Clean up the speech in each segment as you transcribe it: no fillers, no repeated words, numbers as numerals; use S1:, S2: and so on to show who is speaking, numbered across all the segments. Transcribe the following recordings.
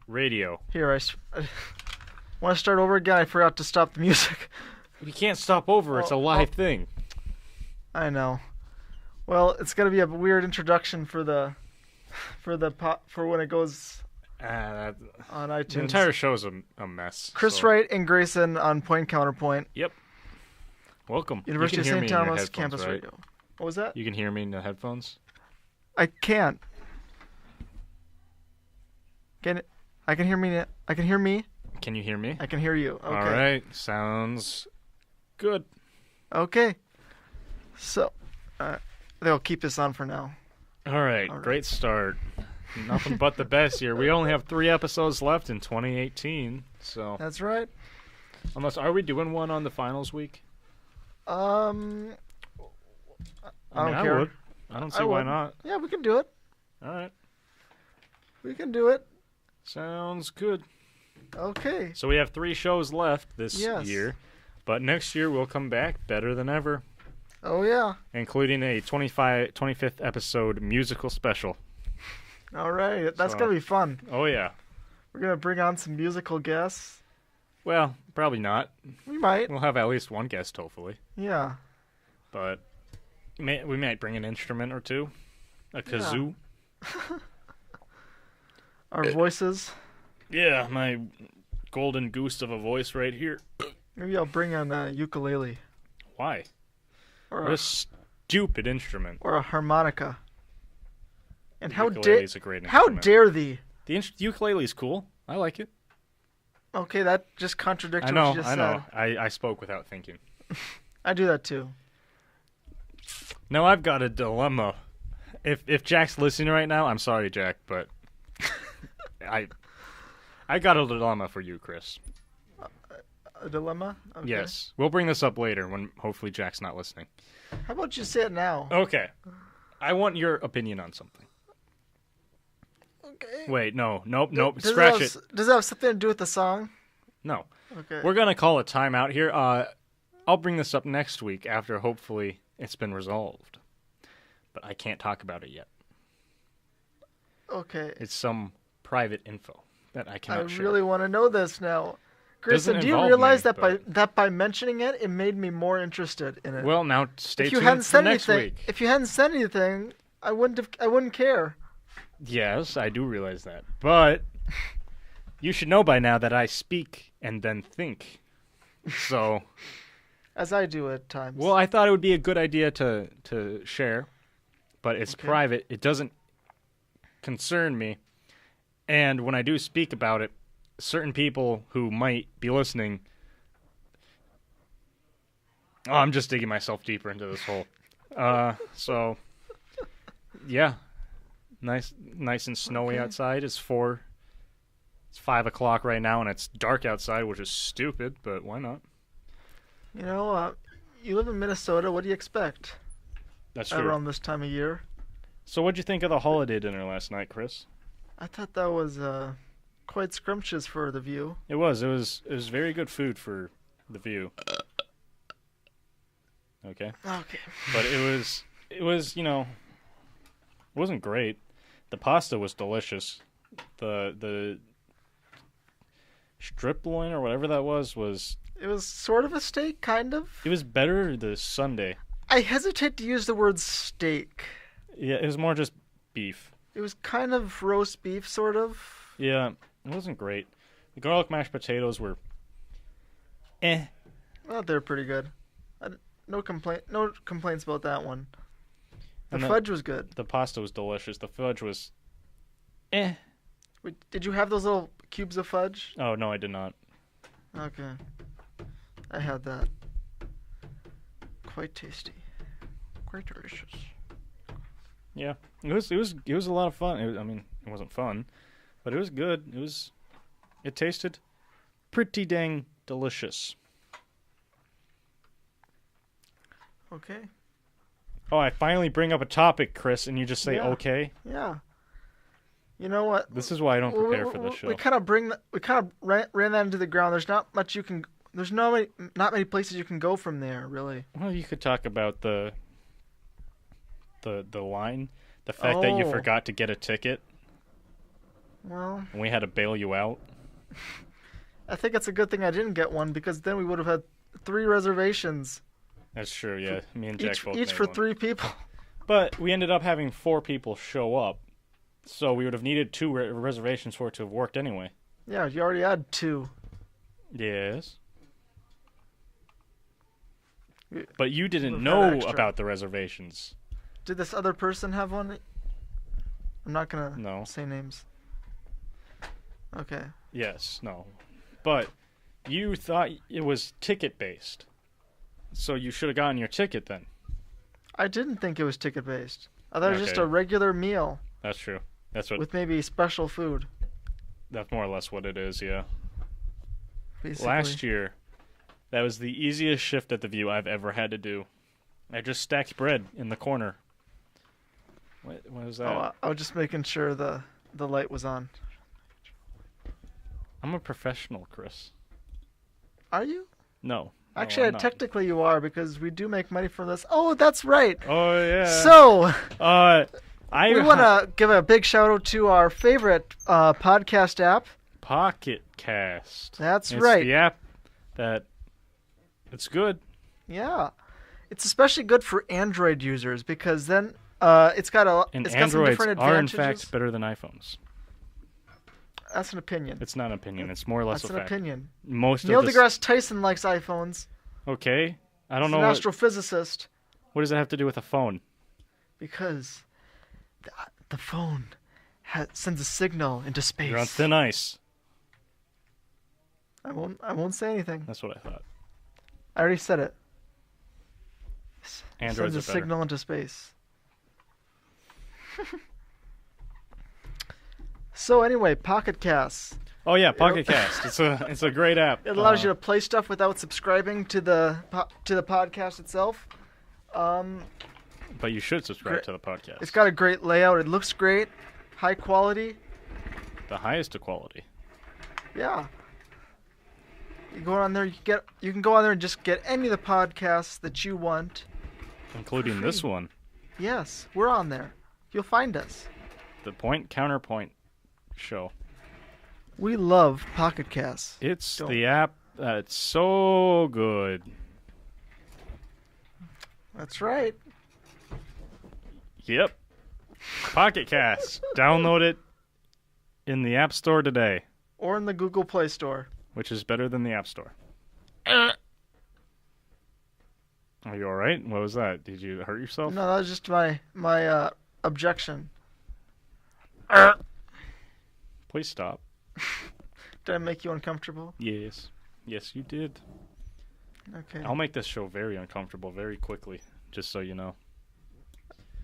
S1: Radio.
S2: Here, want to start over again? I forgot to stop the music.
S1: You can't stop over. It's a live thing.
S2: I know. Well, it's gonna be a weird introduction for when it goes on iTunes.
S1: The entire show's a mess.
S2: Chris Wright and Graeson on Point Counterpoint.
S1: Yep. Welcome.
S2: University of St. Thomas Campus
S1: right?
S2: Radio. What was that?
S1: You can hear me in the headphones?
S2: I can't. I can hear me. I can hear me.
S1: Can you hear me?
S2: I can hear you. Okay.
S1: All right. Sounds good.
S2: Okay. So, they'll keep this on for now.
S1: All right. Great start. Nothing but the best here. We only have 3 episodes left in 2018. So.
S2: That's right.
S1: Are we doing one on the finals week?
S2: I don't care.
S1: I would. I don't see why not.
S2: Yeah, we can do it.
S1: All right.
S2: We can do it.
S1: Sounds good.
S2: Okay.
S1: So we have 3 shows left this year, but next year we'll come back better than ever.
S2: Oh, yeah.
S1: Including a 25th episode musical special.
S2: All right. That's going to be fun.
S1: Oh, yeah.
S2: We're going to bring on some musical guests.
S1: Well, probably not.
S2: We might.
S1: We'll have at least one guest, hopefully.
S2: Yeah.
S1: But we might bring an instrument or two. A kazoo.
S2: Yeah. Our voices.
S1: Yeah, my golden goose of a voice right here.
S2: Maybe I'll bring on a ukulele.
S1: Why?
S2: Or
S1: what a stupid instrument.
S2: Or a harmonica. And how
S1: Ukulele's a great
S2: how
S1: instrument.
S2: dare thee?
S1: The ukulele's cool. I like it.
S2: Okay, that just contradicts what you just said.
S1: I know. I spoke without thinking.
S2: I do that too.
S1: Now I've got a dilemma. If Jack's listening right now, I'm sorry, Jack, but I got a dilemma for you, Chris.
S2: A dilemma? Okay.
S1: Yes. We'll bring this up later when hopefully Jack's not listening.
S2: How about you say it now?
S1: Okay. I want your opinion on something.
S2: Okay.
S1: Wait, nope. Scratch it.
S2: Does it have something to do with the song?
S1: No.
S2: Okay.
S1: We're going to call a timeout here. I'll bring this up next week after hopefully it's been resolved. But I can't talk about it yet.
S2: Okay.
S1: It's some private info that I cannot share.
S2: I really want to know this now. Grayson, do you realize that by mentioning it, it made me more interested in it?
S1: Well, now stay tuned for next week.
S2: If you hadn't said anything, I wouldn't care.
S1: Yes, I do realize that. But you should know by now that I speak and then think. So,
S2: as I do at times.
S1: Well, I thought it would be a good idea to share, but it's private. It doesn't concern me. And when I do speak about it, certain people who might be listening... Oh, I'm just digging myself deeper into this hole. So, yeah. Nice and snowy outside. It's 5 o'clock right now, and it's dark outside, which is stupid, but why not?
S2: You know, you live in Minnesota. What do you expect?
S1: That's true.
S2: Around this time of year.
S1: So what'd you think of the holiday dinner last night, Chris?
S2: I thought that was quite scrumptious for the view.
S1: It was very good food for the view. Okay.
S2: Okay.
S1: But it was, it wasn't great. The pasta was delicious. The strip loin or whatever that was.
S2: It was sort of a steak, kind of.
S1: It was better the Sunday.
S2: I hesitate to use the word steak.
S1: Yeah, it was more just beef.
S2: It was kind of roast beef, sort of.
S1: Yeah, it wasn't great. The garlic mashed potatoes were
S2: Well, they're pretty good. No complaints about that one. The
S1: And
S2: fudge was good.
S1: The pasta was delicious. The fudge was
S2: Wait, did you have those little cubes of fudge?
S1: Oh, no, I did not.
S2: Okay. I had that. Quite tasty. Quite delicious.
S1: Yeah, it was a lot of fun. It wasn't fun, but it was good. It tasted pretty dang delicious.
S2: Okay.
S1: Oh, I finally bring up a topic, Chris, and you just say okay.
S2: Yeah. You know what?
S1: This is why I don't prepare for this show.
S2: We kind of ran that into the ground. There's not much you can. There's not many places you can go from there, really.
S1: Well, you could talk about the line, the fact that you forgot to get a ticket.
S2: Well,
S1: and we had to bail you out.
S2: I think it's a good thing I didn't get one because then we would have had 3 reservations.
S1: That's true, yeah. Me and Jack both
S2: Each
S1: made
S2: for
S1: one.
S2: 3 people.
S1: But we ended up having 4 people show up, so we would have needed 2 reservations for it to have worked anyway.
S2: Yeah, you already had 2.
S1: Yes. But you didn't
S2: Would've
S1: know
S2: had extra.
S1: about the reservations.
S2: Did this other person have one? I'm not gonna
S1: No.
S2: say names. Okay.
S1: Yes, no. But you thought it was ticket-based. So you should have gotten your ticket then.
S2: I didn't think it was ticket based. I thought it was just
S1: Okay.
S2: a regular meal
S1: That's true. That's
S2: with maybe special food.
S1: That's more or less what it is, yeah.
S2: Basically.
S1: Last year, that was the easiest shift at the View I've ever had to do. I just stacked bread in the corner. What was that?
S2: Oh, I was just making sure the light was on.
S1: I'm a professional, Chris.
S2: Are you?
S1: No.
S2: Actually,
S1: I'm not.
S2: technically you are because we do make money from this. Oh, that's right.
S1: Oh yeah.
S2: So
S1: I
S2: we want to give a big shout out to our favorite podcast app.
S1: Pocket Cast.
S2: That's
S1: it's
S2: right.
S1: The app that it's good.
S2: Yeah, it's especially good for Android users because then it's got some
S1: Androids
S2: different
S1: are in
S2: advantages.
S1: fact better than iPhones.
S2: That's an opinion.
S1: It's not an opinion. It's more or less
S2: That's
S1: a
S2: an
S1: fact.
S2: opinion.
S1: Most
S2: Neil
S1: of this.
S2: deGrasse Tyson likes iPhones.
S1: Okay. I don't
S2: He's
S1: know
S2: an
S1: what
S2: astrophysicist
S1: does that have to do with a phone.
S2: because the phone sends a signal into space.
S1: You're on thin ice.
S2: I won't say anything.
S1: That's what I thought.
S2: I already said it.
S1: Androids
S2: Sends a
S1: are better.
S2: signal into space. So anyway, Pocket Casts.
S1: Oh yeah, Pocket Cast. It's a great app.
S2: It allows you to play stuff without subscribing to the podcast itself.
S1: But you should subscribe to the podcast.
S2: It's got a great layout. It looks great, high quality.
S1: the highest of quality.
S2: Yeah. You go on there. You can go on there and just get any of the podcasts that you want.
S1: Including this one.
S2: Yes, we're on there. You'll find us.
S1: The Counterpoint show.
S2: We love Pocket Casts.
S1: It's
S2: Don't-
S1: the app that's so good.
S2: That's right.
S1: Yep. Pocket Cast. Download it in the App Store today,
S2: Or in the Google Play Store.
S1: which is better than the App Store. Are you all right? What was that? Did you hurt yourself?
S2: No, that was just my objection.
S1: Please stop.
S2: Did I make you uncomfortable?
S1: Yes. Yes, you did.
S2: Okay.
S1: I'll make this show very uncomfortable very quickly, just so you know.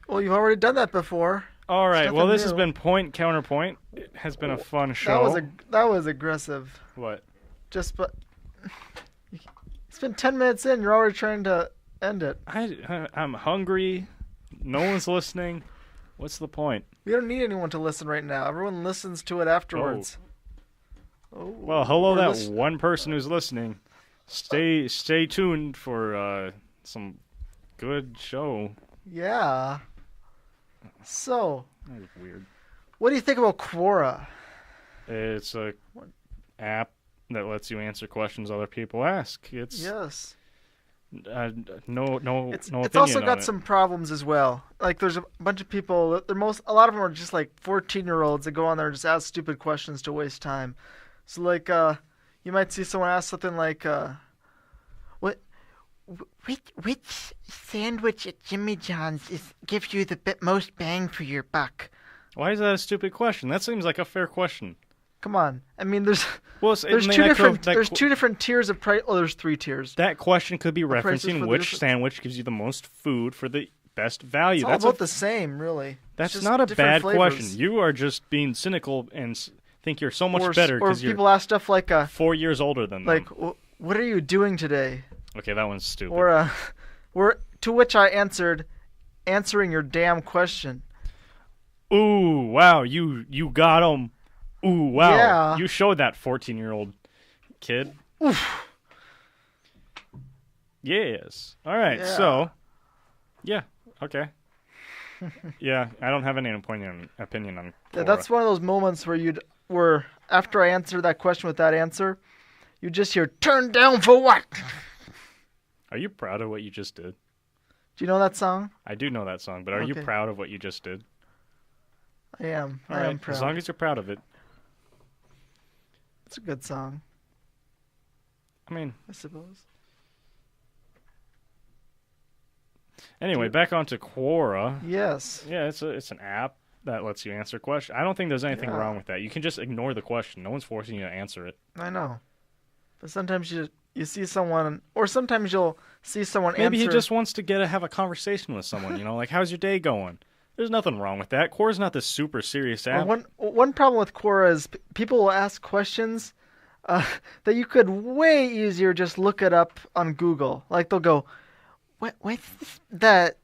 S2: Well, you've already done that before.
S1: All right.
S2: It's
S1: Well,
S2: nothing
S1: this has
S2: new.
S1: been Point Counterpoint. It has been a fun show.
S2: That was aggressive.
S1: What?
S2: But it's been 10 minutes in. You're already trying to end it.
S1: I'm hungry. No one's listening. What's the point?
S2: We don't need anyone to listen right now. Everyone listens to it afterwards. Oh.
S1: Well, hello,
S2: We're
S1: that one person who's listening. Stay tuned for some good show.
S2: Yeah. So,
S1: That was weird.
S2: what do you think about Quora?
S1: It's a app that lets you answer questions other people ask. It's
S2: Yes.
S1: no
S2: It's
S1: opinion
S2: also
S1: on
S2: got
S1: it.
S2: some problems as well. Like there's a bunch of people. A lot of them are just like 14-year-olds that go on there and just ask stupid questions to waste time. So like you might see someone ask something like which sandwich at Jimmy John's gives you the most bang for your buck?
S1: Why is that a stupid question? That seems like a fair question.
S2: Come on. I mean there's
S1: Well,
S2: two different tiers of price. Oh, there's 3 tiers.
S1: That question could be
S2: prices for
S1: referencing
S2: the
S1: which
S2: different-
S1: sandwich gives you the most food for the best value.
S2: It's all
S1: That's
S2: about the same, really.
S1: That's
S2: It's just
S1: not a
S2: different
S1: bad
S2: flavors.
S1: question. You are just being cynical and think you're so much
S2: Or
S1: better because
S2: people
S1: you're
S2: ask stuff like
S1: 4 years older than them.
S2: what are you doing today?
S1: Okay, that one's stupid.
S2: Or to which I answered, answering your damn question.
S1: Ooh, wow, you got him. Ooh, wow.
S2: Yeah.
S1: You showed that 14-year-old kid.
S2: Oof.
S1: Yes. All right,
S2: Yeah.
S1: so, yeah, okay. Yeah, I don't have any opinion on
S2: Yeah,
S1: Quora.
S2: that's one of those moments where you'd where after I answer that question with that answer, you just hear "Turn down for what?"
S1: Are you proud of what you just did?
S2: Do you know that song?
S1: I do know that song, but are you
S2: Okay.
S1: proud of what you just did?
S2: I am.
S1: All
S2: I
S1: right,
S2: am proud.
S1: as long as you're proud of it.
S2: It's a good song,
S1: I mean,
S2: I suppose.
S1: anyway, back onto Quora.
S2: Yes.
S1: Yeah, it's an app that lets you answer questions. I don't think there's anything
S2: Yeah.
S1: wrong with that. You can just ignore the question. No one's forcing you to answer it.
S2: I know. But sometimes you see someone, or sometimes you'll see someone
S1: Maybe
S2: answer.
S1: he just wants to have a conversation with someone. Like, how's your day going? There's nothing wrong with that. Quora's not this super serious app.
S2: Well, one problem with Quora is people will ask questions that you could way easier just look it up on Google. Like they'll go, what's the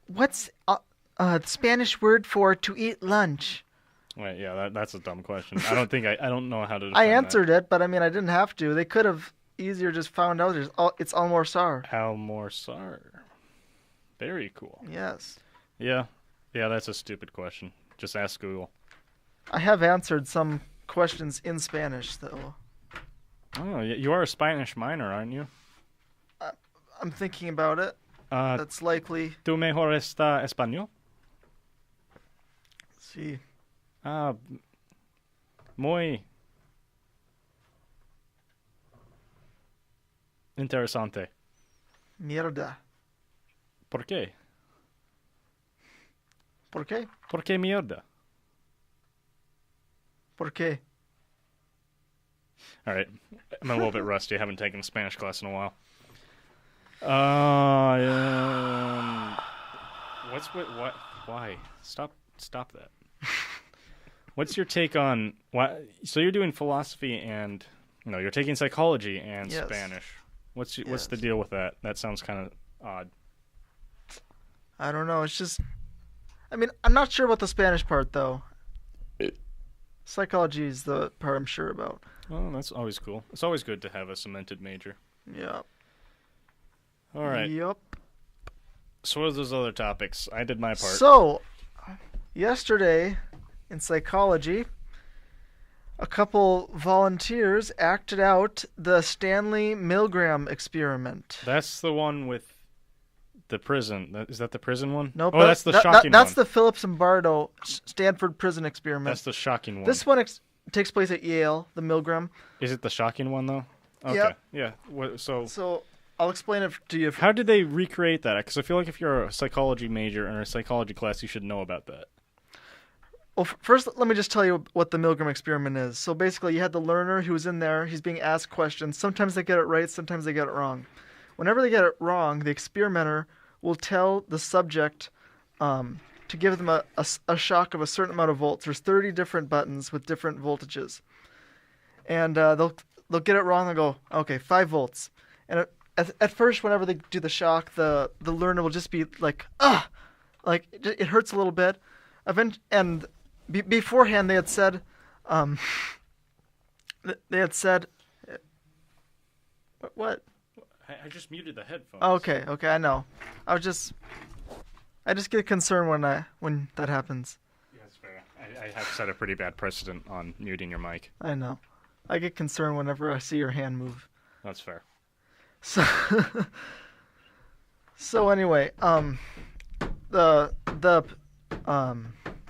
S2: Spanish word for to eat lunch?
S1: Wait, yeah, that's a dumb question. I don't know how to.
S2: I
S1: defend
S2: answered it, but I mean I didn't have to. They could have easier just found out it's Almorsar.
S1: that. Almorsar. Very cool.
S2: Yes.
S1: Yeah, that's a stupid question. Just ask Google.
S2: I have answered some questions in Spanish though.
S1: Oh, you are a Spanish minor, aren't you?
S2: I'm thinking about it. That's likely.
S1: ¿Tu mejor está español?
S2: Sí.
S1: Muy interesante.
S2: Mierda.
S1: ¿Por qué?
S2: ¿Por qué?
S1: ¿Por qué mierda?
S2: ¿Por qué?
S1: All right, I'm a little bit rusty. I haven't taken a Spanish class in a while. What's with what? Why? Stop that. What's your take on what? So you're doing philosophy and you're taking psychology and
S2: Yes.
S1: Spanish. What's
S2: Yes.
S1: the deal with that? That sounds kind of odd.
S2: I don't know. It's just. I mean, I'm not sure about the Spanish part though. Psychology is the part I'm sure about.
S1: Oh, that's always cool. It's always good to have a cemented major.
S2: Yeah.
S1: All right.
S2: Yep.
S1: So what are those other topics? I did my part.
S2: So, yesterday in psychology, a couple volunteers acted out the Stanley Milgram experiment.
S1: That's the one with the prison. Is that the prison one?
S2: Nope.
S1: Oh, that's the shocking
S2: That's
S1: one.
S2: the Phillips and Bardo Stanford prison experiment.
S1: That's the shocking one.
S2: This one takes place at Yale, the Milgram.
S1: Is it the shocking one, though? Okay.
S2: Yep.
S1: Yeah.
S2: So I'll explain it to you.
S1: How did they recreate that? Because I feel like if you're a psychology major in a psychology class, you should know about that.
S2: Well, first, let me just tell you what the Milgram experiment is. So basically, you had the learner who was in there. He's being asked questions. Sometimes they get it right. Sometimes they get it wrong. Whenever they get it wrong, the experimenter will tell the subject to give them a shock of a certain amount of volts. There's 30 different buttons with different voltages. And they'll get it wrong. They'll go, okay, 5 volts. And at first, whenever they do the shock, the learner will just be like, like it hurts a little bit. And beforehand, they had said, what?
S1: I just muted the headphones.
S2: Okay, I know. I just get concerned when that happens.
S1: Yeah, that's fair. I have set a pretty bad precedent on muting your mic.
S2: I know. I get concerned whenever I see your hand move.
S1: That's fair.
S2: So anyway, the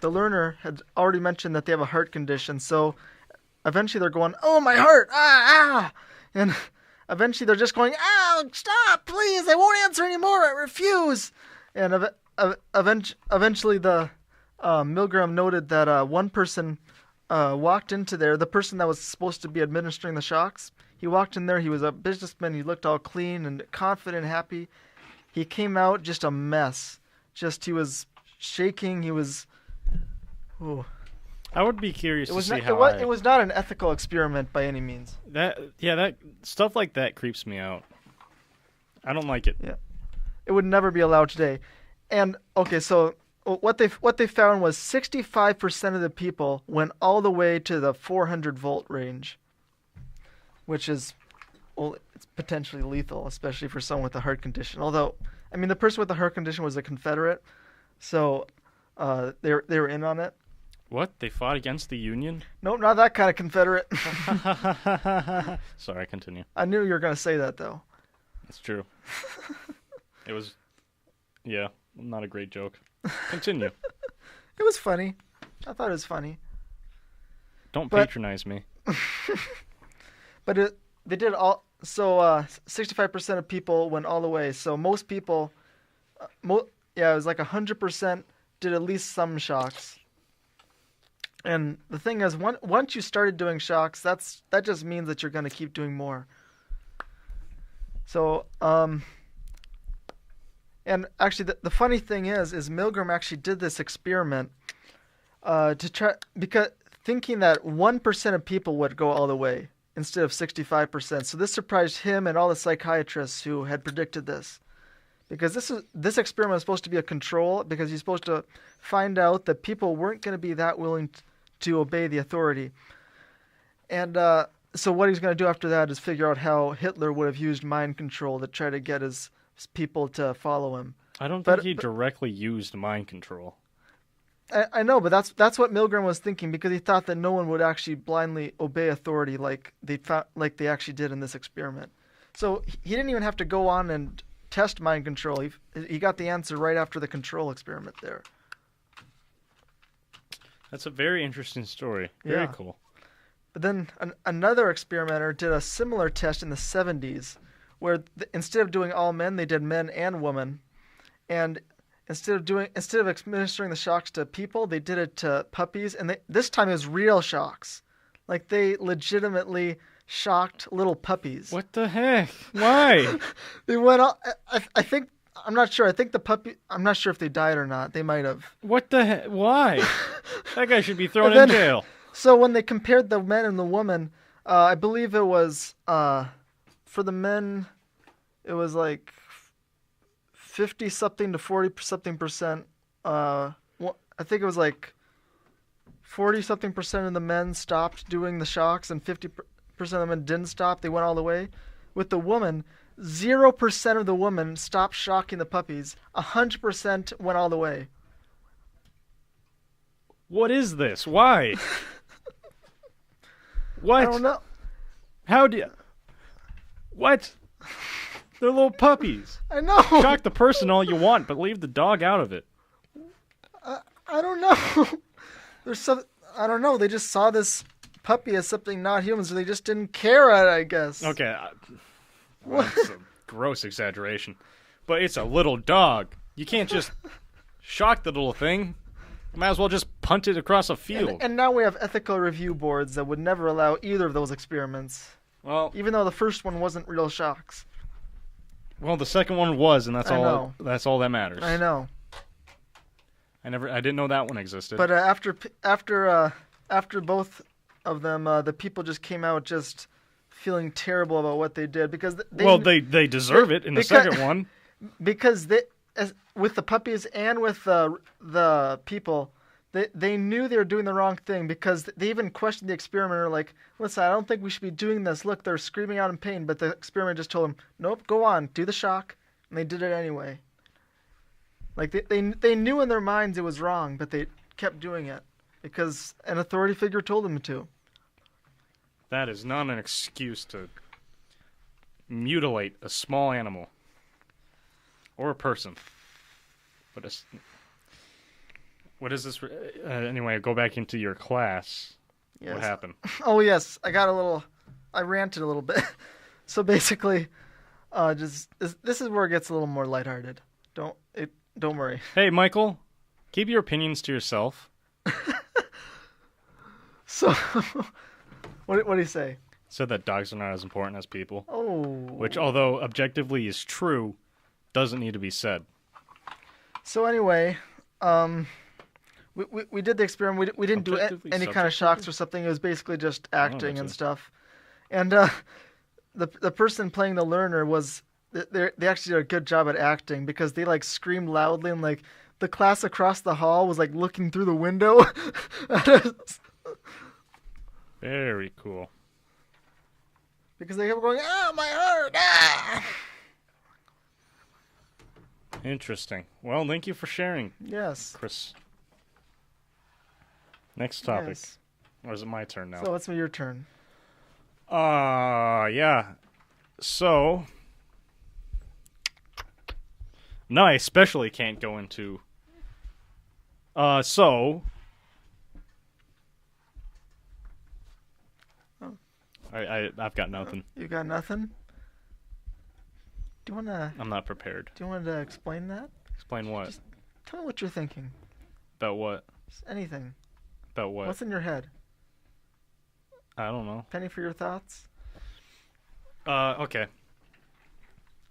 S2: learner had already mentioned that they have a heart condition. So eventually they're going, "Oh, my heart! Ah!" And eventually they're just going, "Oh, stop, please! I won't answer anymore. I refuse." And eventually the Milgram noted that one person walked into there. The person that was supposed to be administering the shocks. He walked in there. He was a businessman. He looked all clean and confident and happy. He came out just a mess. He was shaking. He was. Ooh.
S1: I would be curious to see
S2: it was not an ethical experiment by any means.
S1: That stuff like that creeps me out. I don't like it.
S2: Yeah, it would never be allowed today. And okay, so what they found was 65% of the people went all the way to the 400 volt range, which is, well, it's potentially lethal, especially for someone with a heart condition. Although, I mean, the person with the heart condition was a Confederate, so they were in on it.
S1: What? They fought against the Union?
S2: Nope, not that kind of Confederate.
S1: Sorry, continue.
S2: I knew you were going to say that, though.
S1: It's true. It was, yeah, not a great joke. Continue.
S2: It was funny. I thought it was funny.
S1: Don't patronize me.
S2: But they did all. So 65% of people went all the way. So most people, it was like 100% did at least some shocks. And the thing is, once you started doing shocks, that just means that you're going to keep doing more. So, and actually, the funny thing is Milgram actually did this experiment to try, because thinking that 1% of people would go all the way instead of 65%. So this surprised him and all the psychiatrists who had predicted this, because this experiment was supposed to be a control, because he's supposed to find out that people weren't going to be that willing to obey the authority. And so what he's going to do after that is figure out how Hitler would have used mind control to try to get his people to follow him.
S1: I don't think he directly used mind control.
S2: I know, but that's what Milgram was thinking, because he thought that no one would actually blindly obey authority like they actually did in this experiment. So he didn't even have to go on and test mind control. He got the answer right after the control experiment there.
S1: That's a very interesting story. Very cool.
S2: But then another experimenter did a similar test in the 70s, where instead of doing all men, they did men and women. And instead of administering the shocks to people, they did it to puppies. And this time it was real shocks. Like, they legitimately shocked little puppies.
S1: What the heck? Why?
S2: They went all, I think, I'm not sure. I think the puppy, I'm not sure if they died or not. They might have.
S1: What the heck? Why? That guy should be thrown in jail. So
S2: when they compared the men and the woman, I believe it was, for the men, it was like 50-something to 40-something%. I think it was like 40-something% of the men stopped doing the shocks and 50% of the men didn't stop. They went all the way. With the woman, 0% of the women stopped shocking the puppies. 100% went all the way.
S1: What is this? Why? What?
S2: I don't know.
S1: How do you... What? They're little puppies.
S2: I know.
S1: Shock the person all you want, but leave the dog out of it.
S2: I don't know. I don't know. They just saw this puppy as something not human, so they just didn't care, I guess.
S1: Okay. Well, that's a gross exaggeration. But it's a little dog. You can't just shock the little thing. Might as well just punt it across a field.
S2: And now we have ethical review boards that would never allow either of those experiments.
S1: Well,
S2: even though the first one wasn't real shocks.
S1: Well, the second one was, and that's all. That's all that matters.
S2: I know.
S1: I didn't know that one existed.
S2: But after both of them, the people just came out just feeling terrible about what they did, because
S1: they deserve it in the second one.
S2: Because with the puppies and with the people, they knew they were doing the wrong thing, because they even questioned the experimenter, like, listen, I don't think we should be doing this. Look, they're screaming out in pain. But the experimenter just told them, nope, go on, do the shock. And they did it anyway. Like, they knew in their minds it was wrong, but they kept doing it because an authority figure told them to.
S1: That is not an excuse to mutilate a small animal or a person. But what is this? Anyway, go back into your class. Yes. What happened?
S2: Oh, yes. I ranted a little bit. So basically, this is where it gets a little more lighthearted. Don't worry.
S1: Hey, Michael, keep your opinions to yourself.
S2: So, what did he say?
S1: Said that dogs are not as important as people.
S2: Oh.
S1: Which, although objectively is true, doesn't need to be said.
S2: So anyway, we did the experiment. We didn't do any kind of shocks or something. It was basically just acting and stuff. And the person playing the learner was... They actually did a good job at acting, because they like screamed loudly, and like the class across the hall was like looking through the window.
S1: Very cool.
S2: Because they kept going, "Oh, my heart!" Ah!
S1: Interesting. Well, thank you for sharing.
S2: Yes,
S1: Chris. Next topic.
S2: Yes.
S1: Or is it my turn now?
S2: So it's your turn.
S1: Yeah. So, no, I especially can't go into. So.
S2: Oh.
S1: I've got nothing.
S2: You got nothing? Do you wanna?
S1: I'm not prepared.
S2: Do you want to explain that?
S1: Explain what?
S2: Just tell me what you're thinking.
S1: About what?
S2: Just anything.
S1: About what?
S2: What's in your head?
S1: I don't know.
S2: Penny for your thoughts?
S1: Okay.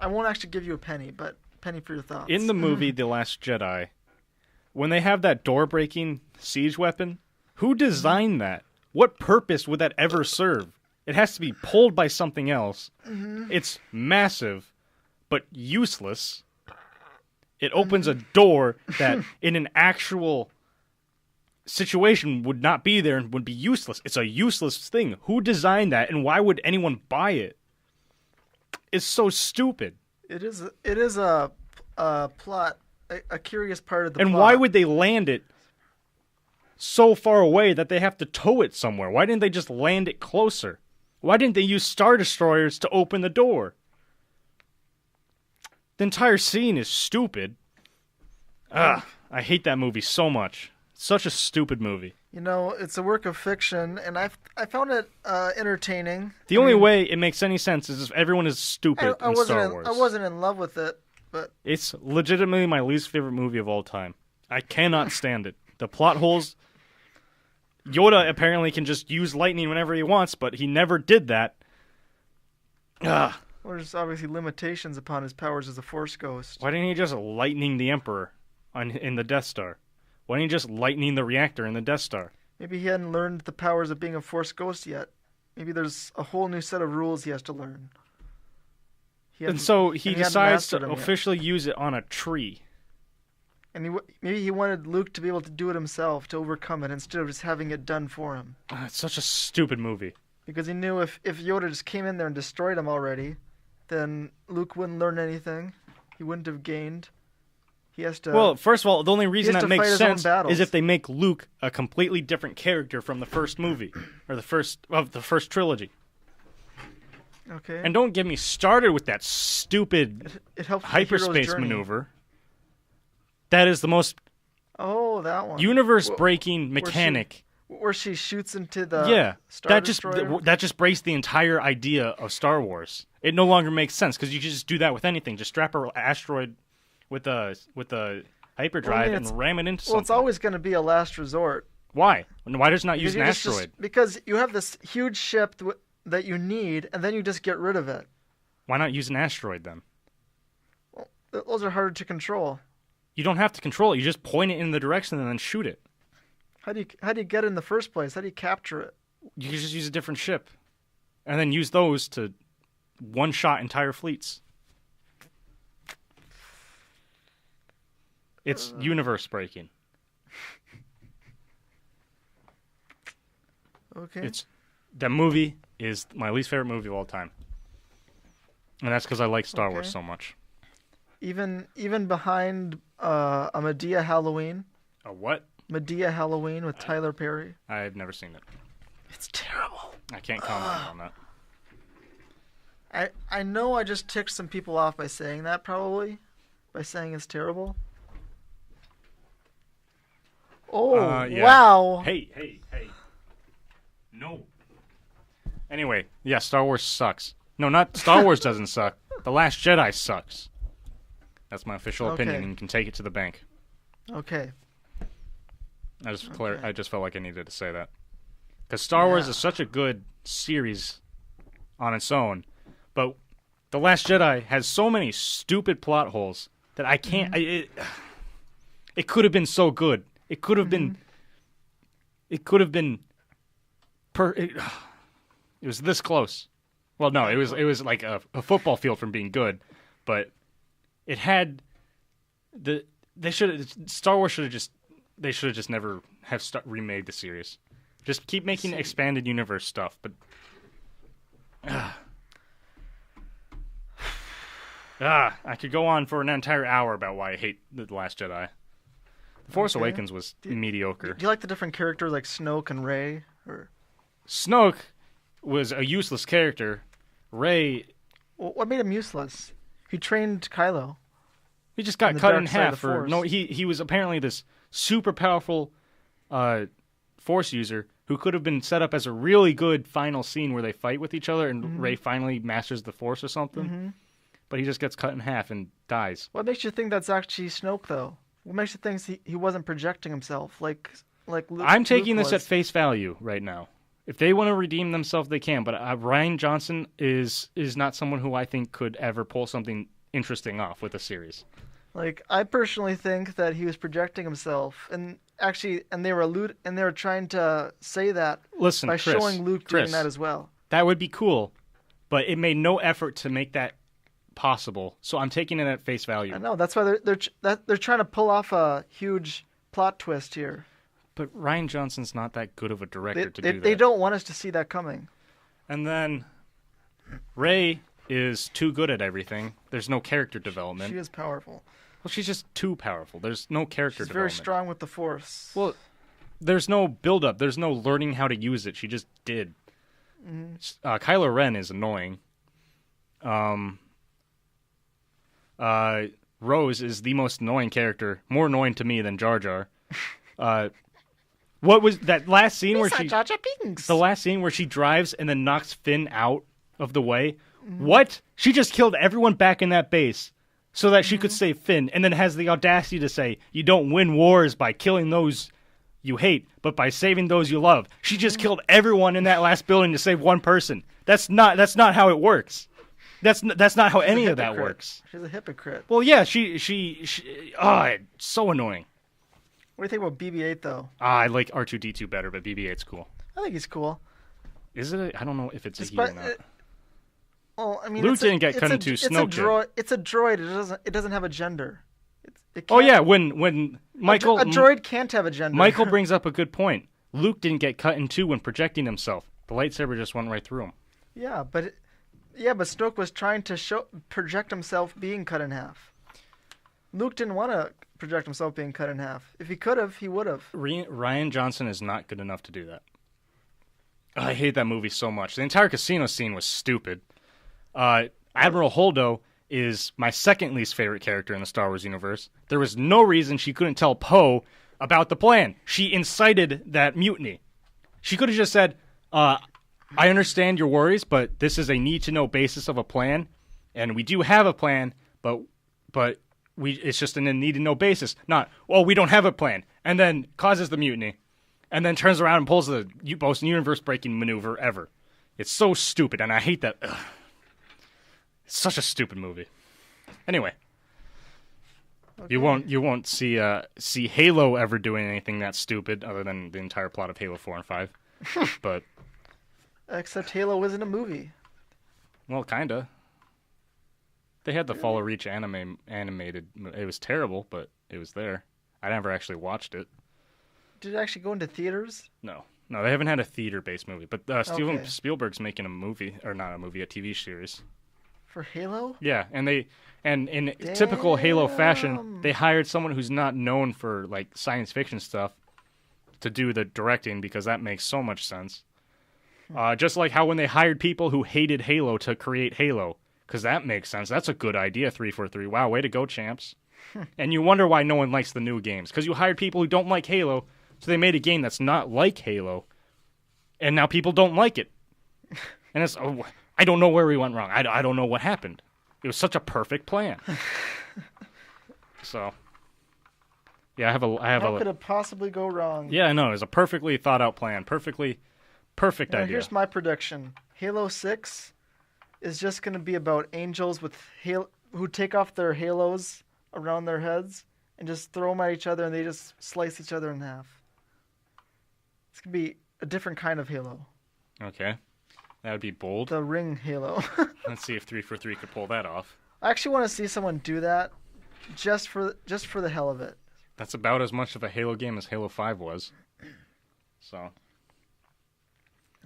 S2: I won't actually give you a penny, but penny for your thoughts.
S1: In the movie The Last Jedi, when they have that door-breaking siege weapon, who designed that? What purpose would that ever serve? It has to be pulled by something else. It's massive, but useless. It opens a door that, in an actual situation, would not be there and would be useless. It's a useless thing. Who designed that, and why would anyone buy it? It's so stupid.
S2: It is a plot, a curious part of the plot.
S1: And why would they land it so far away that they have to tow it somewhere? Why didn't they just land it closer? Why didn't they use Star Destroyers to open the door? The entire scene is stupid. I hate that movie so much. Such a stupid movie.
S2: You know, it's a work of fiction, and I found it entertaining.
S1: The only way it makes any sense is if everyone is stupid in Star Wars.
S2: I wasn't in love with it, but
S1: It's legitimately my least favorite movie of all time. I cannot stand it. The plot holes. Yoda apparently can just use lightning whenever he wants, but he never did that.
S2: Well, there's obviously limitations upon his powers as a Force ghost.
S1: Why didn't he just lightning the Emperor in the Death Star? Why didn't he just lightning the reactor in the Death Star?
S2: Maybe he hadn't learned the powers of being a Force ghost yet. Maybe there's a whole new set of rules he has to learn.
S1: And so he decides to
S2: them yet.
S1: officially use it on a tree.
S2: And maybe he wanted Luke to be able to do it himself, to overcome it, instead of just having it done for him.
S1: It's such a stupid movie.
S2: Because he knew if Yoda just came in there and destroyed him already, then Luke wouldn't learn anything. He wouldn't have gained. He has to.
S1: Well, first of all, the only reason that makes sense
S2: battles.
S1: is if they make Luke a completely different character from the first movie, or the first trilogy.
S2: Okay.
S1: And don't get me started with that stupid
S2: it helps
S1: hyperspace maneuver. That is the most
S2: that one.
S1: universe-breaking mechanic.
S2: Where she shoots into the
S1: Star
S2: Destroyer?
S1: that just breaks the entire idea of Star Wars. It no longer makes sense because you can just do that with anything. Just strap an asteroid with a hyperdrive and ram it into something.
S2: Well, it's always going to be a last resort.
S1: Why? Why does it not use an asteroid?
S2: Because you have this huge ship that you need, and then you just get rid of it.
S1: Why not use an asteroid then?
S2: Well, those are harder to control.
S1: You don't have to control it. You just point it in the direction and then shoot it.
S2: How do you get it in the first place? How do you capture it?
S1: You can just use a different ship, and then use those to one-shot entire fleets. It's universe-breaking.
S2: Okay.
S1: That movie is my least favorite movie of all time, and that's because I like Star Wars so much.
S2: Even behind a Medea Halloween.
S1: A what?
S2: Medea Halloween with Tyler Perry.
S1: I've never seen it.
S2: It's terrible.
S1: I can't comment on
S2: that. I know I just ticked some people off by saying that, probably. By saying it's terrible. Oh,
S1: yeah.
S2: Wow.
S1: Hey. No. Anyway, yeah, Star Wars sucks. No, not Star Wars doesn't suck. The Last Jedi sucks. That's my official opinion, and you can take it to the bank.
S2: Okay.
S1: I just felt like I needed to say that. Because Star Wars is such a good series on its own, but The Last Jedi has so many stupid plot holes that I can't... It could have been so good. It could have been... It could have been... It was this close. Well, no, it was like a football field from being good, but it had... Star Wars should have just... They should have just never have remade the series. Just keep making expanded universe stuff, but... I could go on for an entire hour about why I hate The Last Jedi. The Force
S2: Okay.
S1: Awakens was mediocre.
S2: Do you like the different characters like Snoke and Rey? Or
S1: Snoke was a useless character. Rey,
S2: what made him useless? He trained Kylo.
S1: he just got
S2: the
S1: cut
S2: dark
S1: in
S2: side of
S1: half.
S2: the
S1: For
S2: Force.
S1: no, he was apparently this super powerful Force user who could have been set up as a really good final scene where they fight with each other and Rey finally masters the Force or something.
S2: Mm-hmm.
S1: But he just gets cut in half and dies.
S2: What makes you think that's actually Snoke, though? What makes you think he wasn't projecting himself like Luke?
S1: I'm taking
S2: Luke
S1: this at
S2: was?
S1: face value right now. If they want to redeem themselves, they can. But Rian Johnson is not someone who I think could ever pull something interesting off with a series.
S2: Like, I personally think that he was projecting himself, and they were trying to say that
S1: Listen,
S2: by
S1: Chris,
S2: showing Luke
S1: Chris,
S2: doing that as well.
S1: that would be cool, but it made no effort to make that possible. So I'm taking it at face value.
S2: I know that's why they're trying to pull off a huge plot twist here.
S1: But Rian Johnson's not that good of a director to do that.
S2: They don't want us to see that coming.
S1: And then Rey is too good at everything. There's no character development.
S2: She is powerful.
S1: Well, she's just too powerful. There's no character
S2: She's very
S1: development.
S2: strong with the Force.
S1: Well, there's no build-up. There's no learning how to use it. She just did. Kylo Ren is annoying. Rose is the most annoying character. More annoying to me than Jar Jar. What was that last scene where she...
S2: Jar Jar Binks.
S1: The last scene where she drives and then knocks Finn out of the way. What? She just killed everyone back in that base so that she could save Finn, and then has the audacity to say, you don't win wars by killing those you hate, but by saving those you love. She just killed everyone in that last building to save one person. That's not how it works. That's not how any of that
S2: Hypocrite.
S1: works.
S2: She's a hypocrite.
S1: Well, yeah, she it's so annoying.
S2: What do you think about BB-8 though?
S1: I like R2-D2 better, but BB-8's cool.
S2: I think he's cool.
S1: Is it? I don't know if it's a he
S2: Despite-
S1: or not.
S2: Well, I mean,
S1: Luke
S2: it's
S1: didn't get
S2: it's
S1: cut
S2: a-
S1: into
S2: it's a
S1: Snoke did.
S2: droid. It's a droid. It doesn't have a gender. It
S1: Oh
S2: can't-
S1: yeah, when Michael
S2: a droid can't have a gender.
S1: Michael brings up a good point. Luke didn't get cut in two when projecting himself. The lightsaber just went right through him.
S2: but Snoke was trying to project himself being cut in half. Luke didn't want to project himself being cut in half. If he could have, he would have.
S1: Rian Johnson is not good enough to do that. I hate that movie so much. The entire casino scene was stupid. Admiral Holdo is my second least favorite character in the Star Wars universe. There was no reason she couldn't tell Poe about the plan. She incited that mutiny. She could have just said, I understand your worries, but this is a need-to-know basis of a plan, and we do have a plan, but it's just in a need-to-know basis. Not, we don't have a plan, and then causes the mutiny, and then turns around and pulls the most universe-breaking maneuver ever. It's so stupid, and I hate that. Ugh. It's such a stupid movie. Anyway,
S2: Okay.
S1: you won't see Halo ever doing anything that stupid other than the entire plot of Halo 4 and 5. But
S2: Except Halo isn't a movie.
S1: well, kinda. They had the Follow Reach animated. It was terrible, but it was there. I never actually watched it.
S2: Did it actually go into theaters?
S1: No, they haven't had a theater-based movie. But Steven
S2: Okay.
S1: Spielberg's making a movie, or not a movie, a TV series.
S2: For Halo?
S1: Yeah, and in typical Halo fashion, they hired someone who's not known for like science fiction stuff to do the directing because that makes so much sense. Just like how when they hired people who hated Halo to create Halo, because that makes sense. That's a good idea. 343. Wow, way to go, champs! And you wonder why no one likes the new games because you hired people who don't like Halo, so they made a game that's not like Halo, and now people don't like it. And it's I don't know where we went wrong. I don't know what happened. It was such a perfect plan. So, yeah, I have
S2: How could it possibly go wrong?
S1: Yeah, I know. It was a perfectly thought out plan. Perfect
S2: Now,
S1: idea.
S2: here's my prediction. Halo 6 is just going to be about angels with who take off their halos around their heads and just throw them at each other, and they just slice each other in half. It's going to be a different kind of Halo.
S1: Okay. That would be bold.
S2: The ring Halo.
S1: Let's see if 343 could pull that off.
S2: I actually want to see someone do that just for the hell of it.
S1: That's about as much of a Halo game as Halo 5 was. So,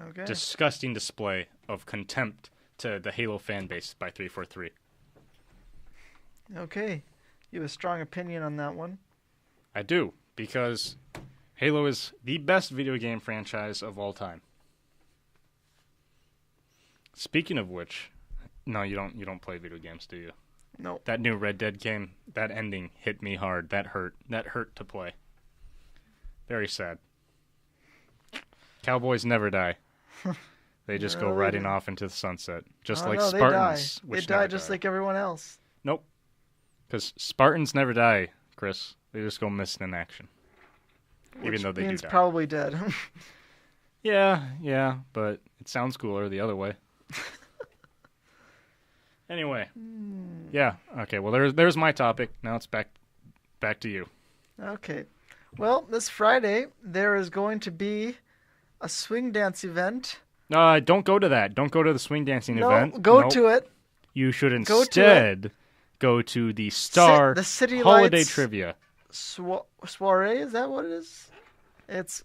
S2: Okay.
S1: disgusting display of contempt to the Halo fan base by 343.
S2: Okay. You have a strong opinion on that one.
S1: I do, because Halo is the best video game franchise of all time. Speaking of which, no, you don't play video games, do you?
S2: No.
S1: That new Red Dead game, that ending hit me hard. That hurt. That hurt to play. Very sad. Cowboys never die. They just go riding off into the sunset, just like Spartans.
S2: They die just like everyone else.
S1: Nope. Because Spartans never die, Chris. They just go missing in action. Even though they do die.
S2: Probably dead.
S1: Yeah, but it sounds cooler the other way. Anyway. Yeah, okay, well, there's my topic. Now it's back to you.
S2: Okay. Well, this Friday, there is going to be a swing dance event.
S1: Don't go to that. Don't go to the swing dancing event.
S2: Go to it.
S1: You should instead go to the Star
S2: the City
S1: Holiday
S2: Lights
S1: Trivia.
S2: Soiree, is that what it is? It's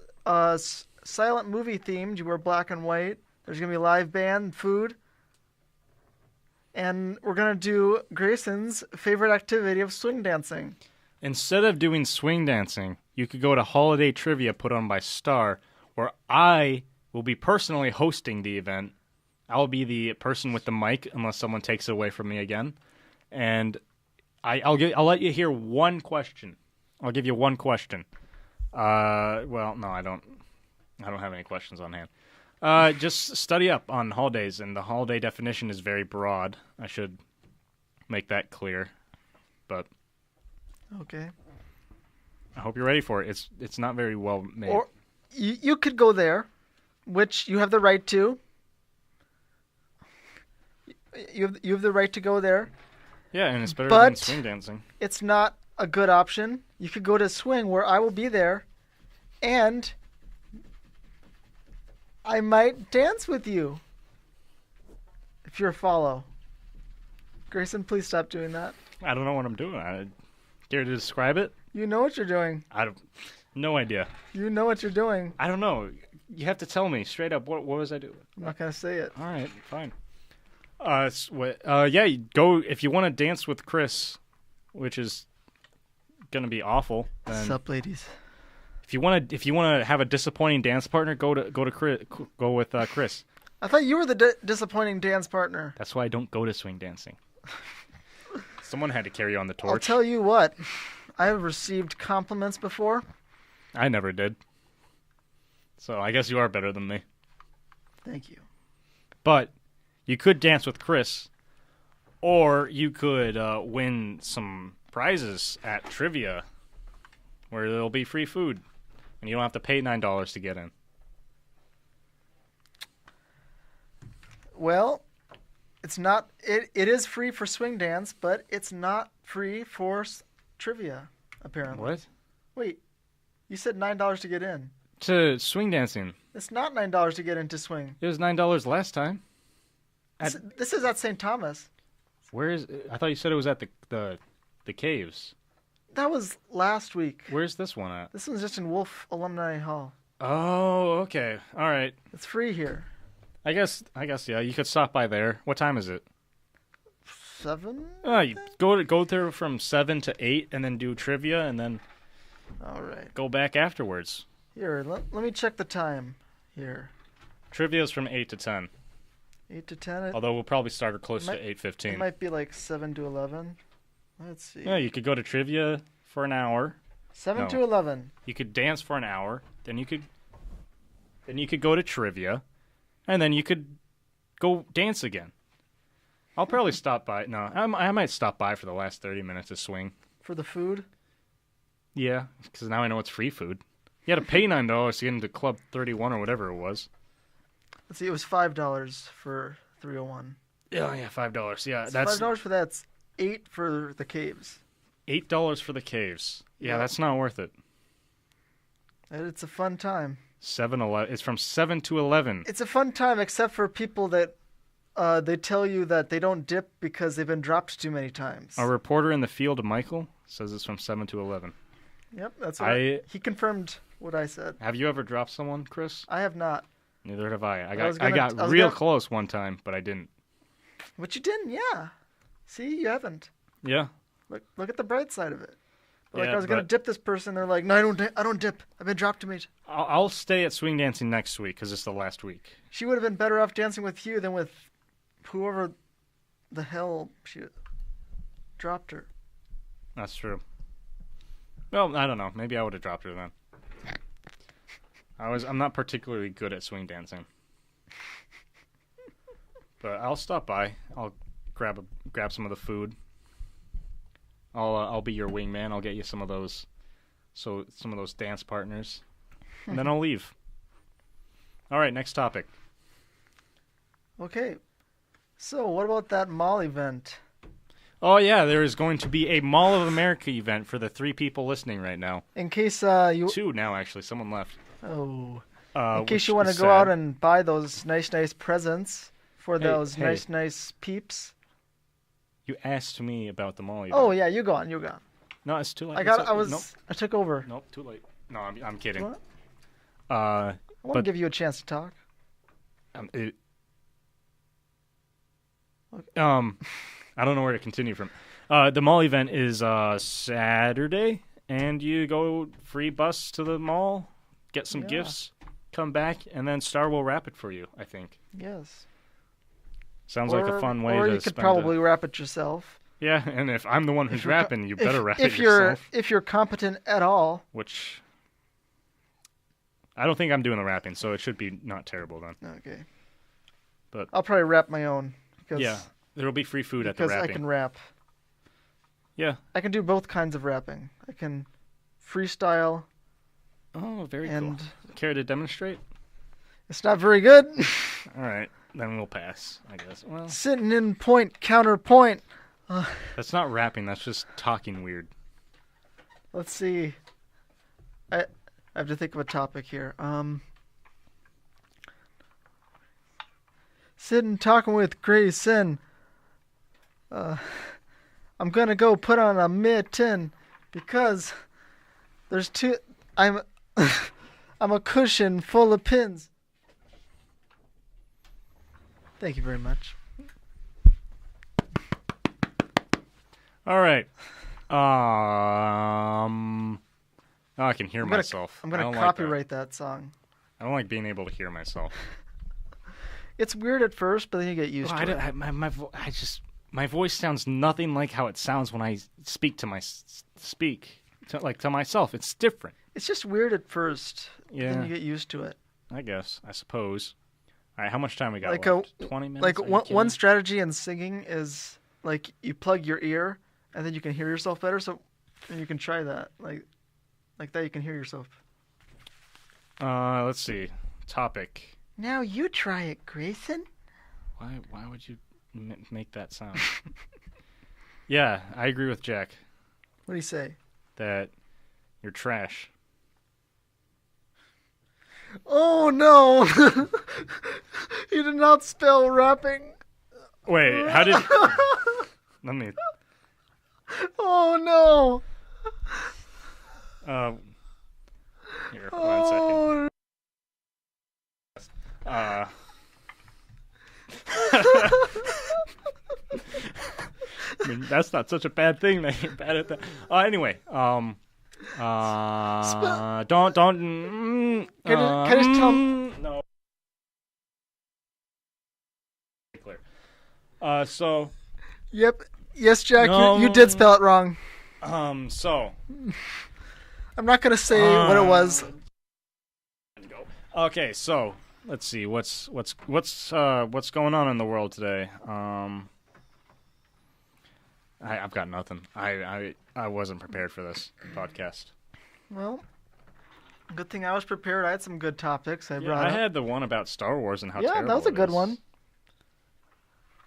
S2: silent movie themed. You wear black and white. There's going to be live band, food. And we're going to do Grayson's favorite activity of swing dancing.
S1: Instead of doing swing dancing, you could go to Holiday Trivia put on by Star, where I will be personally hosting the event. I'll be the person with the mic, unless someone takes it away from me again. And I'll let you hear one question. I'll give you one question. Well, no, I don't have any questions on hand. Just study up on holidays, and the holiday definition is very broad. I should make that clear. But
S2: okay,
S1: I hope you're ready for it. It's not very well made.
S2: Or you could go there, which you have the right to. You have the right to go there.
S1: Yeah, and it's better than swing dancing.
S2: It's not a good option. You could go to swing, where I will be there, and I might dance with you if you're a follow. Grayson, please stop doing that.
S1: I don't know what I'm doing. Care to describe it?
S2: You know what you're doing.
S1: No idea.
S2: You know what you're doing.
S1: I don't know. You have to tell me straight up. What was I doing?
S2: I'm not gonna say it.
S1: All right, fine. Yeah, you go if you want to dance with Chris, which is gonna be awful.
S2: What's up, ladies?
S1: If you want to have a disappointing dance partner, go with Chris.
S2: I thought you were the disappointing dance partner.
S1: That's why I don't go to swing dancing. Someone had to carry on the torch.
S2: I'll tell you what. I have received compliments before.
S1: I never did. So I guess you are better than me.
S2: Thank you.
S1: But you could dance with Chris, or you could win some prizes at trivia, where there'll be free food, and you don't have to pay $9 to get in.
S2: Well, it's not. It is free for swing dance, but it's not free for trivia. Apparently.
S1: What?
S2: Wait, you said $9 to get in.
S1: To swing dancing.
S2: It's not $9 to get into swing.
S1: It was $9 last time.
S2: This is at St. Thomas.
S1: Where is? I thought you said it was at the caves.
S2: That was last week.
S1: Where's this one at?
S2: This one's just in Wolf Alumni Hall.
S1: Oh, okay. All right.
S2: It's free here.
S1: I guess yeah. You could stop by there. What time is it?
S2: 7?
S1: You go there from 7 to 8, and then do trivia, and then
S2: all right.
S1: Go back afterwards.
S2: Here, let me check the time. Here.
S1: Trivia is from 8 to 10.
S2: 8 to 10.
S1: Although we'll probably start close to 8:15.
S2: It might be like 7 to 11. Let's see.
S1: Yeah, you could go to trivia for an hour.
S2: 7 to 11.
S1: You could dance for an hour. Then you could go to trivia, and then you could go dance again. I'll probably stop by. No, I might stop by for the last 30 minutes of swing.
S2: For the food?
S1: Yeah, because now I know it's free food. You had to pay $9 to get into Club 31 or whatever it was.
S2: Let's see, it was $5 for 301.
S1: Yeah, $5. Yeah,
S2: that's $5 for that. It's $8 for the caves.
S1: $8 for the caves. Yeah, that's not worth it.
S2: It's a fun time.
S1: 7-11. It's from 7 to 11.
S2: It's a fun time, except for people that they tell you that they don't dip because they've been dropped too many times.
S1: A reporter in the field, Michael, says it's from 7 to 11.
S2: Yep, that's what he confirmed what I said.
S1: Have you ever dropped someone, Chris?
S2: I have not.
S1: Neither have I. I got real close one time, but I didn't.
S2: But you didn't, yeah. See, you haven't.
S1: Yeah.
S2: Look at the bright side of it. Like,
S1: Yeah,
S2: I was going to
S1: but-
S2: dip this person. They're like, no, I don't dip. I've been dropped to meet.
S1: I'll stay at swing dancing next week because it's the last week.
S2: She would have been better off dancing with you than with whoever the hell she dropped her.
S1: That's true. Well, I don't know. Maybe I would have dropped her then. I'm not particularly good at swing dancing. But I'll stop by. I'll grab some of the food. I'll be your wingman. I'll get you some of those dance partners. And then I'll leave. All right, next topic.
S2: Okay. So, what about that mall event?
S1: Oh yeah, there is going to be a Mall of America event for the 3 people listening right now.
S2: In case you
S1: 2 now, actually. Someone left.
S2: in
S1: Which
S2: case you want to
S1: is
S2: go
S1: sad.
S2: out and buy those nice presents for
S1: Hey,
S2: those
S1: hey.
S2: nice peeps.
S1: You asked me about the mall event.
S2: Oh yeah, you go on.
S1: No, it's too late. Nope.
S2: I took over.
S1: Nope, too late. No, I'm kidding.
S2: What?
S1: Uh,
S2: I want to
S1: But-
S2: give you a chance to talk.
S1: it, I don't know where to continue from. The mall event is Saturday, and you go free bus to the mall, get some
S2: Yeah.
S1: gifts, come back, and then Star will wrap it for you. I think
S2: Yes.
S1: sounds like a fun way
S2: or
S1: to
S2: you could
S1: spend
S2: probably
S1: it.
S2: wrap it yourself.
S1: Yeah, and if I'm the one who's rapping, you better wrap
S2: if
S1: it
S2: you're
S1: yourself.
S2: if you're competent at all.
S1: Which I don't think I'm doing the rapping, so it should be not terrible then.
S2: Okay.
S1: But-
S2: I'll probably rap my own because
S1: Yeah, there will be free food at the
S2: because I
S1: rapping.
S2: can rap.
S1: Yeah.
S2: I can do both kinds of rapping. I can freestyle,
S1: Oh, very
S2: and
S1: cool. Care to demonstrate?
S2: it's not very good.
S1: All right, then we'll pass, I guess. Well,
S2: Sitting in point, counterpoint.
S1: that's not rapping. That's just talking weird.
S2: Let's see. I have to think of a topic here. Sitting talking with Graeson. I'm gonna go put on a mitten because there's two. I'm a cushion full of pins. Thank you very much.
S1: All right. Oh, I can hear
S2: I'm gonna-
S1: myself.
S2: I'm
S1: I
S2: gonna
S1: don't
S2: copyright that song.
S1: Like that. I don't like being able to hear myself.
S2: It's weird at first, but then you get used
S1: Well,
S2: to it.
S1: my voice sounds nothing like how it sounds when I speak to myself. It's different.
S2: It's just weird at first.
S1: Yeah.
S2: Then you get used to it.
S1: I guess. I suppose. All right. How much time we got
S2: Like
S1: left? 20 minutes.
S2: Like
S1: Are you
S2: one
S1: kidding?
S2: strategy in singing is like you plug your ear and then you can hear yourself better. So and you can try that. Like that you can hear yourself.
S1: Let's see. Topic.
S2: Now you try it, Graeson.
S1: Why would you make that sound? Yeah, I agree with Jack
S2: What do you say?
S1: that you're trash.
S2: Oh no! You did not spell rapping.
S1: Wait, how did? Let me.
S2: Oh no!
S1: Here, 1 second.
S2: Oh,
S1: I mean, that's not such a bad thing that you're bad at that. Anyway, don't.
S2: Can I just tell-
S1: No. Clear. So.
S2: yep. Yes, Jack.
S1: No.
S2: You did spell it wrong.
S1: So.
S2: I'm not gonna say what it was.
S1: Okay, so let's see what's going on in the world today. I've got nothing. I wasn't prepared for this podcast.
S2: Well, good thing I was prepared. I had some good topics. I
S1: Yeah,
S2: brought
S1: I
S2: up.
S1: had the one about Star Wars and how
S2: Yeah,
S1: terrible
S2: that was a
S1: it
S2: good
S1: is.
S2: one.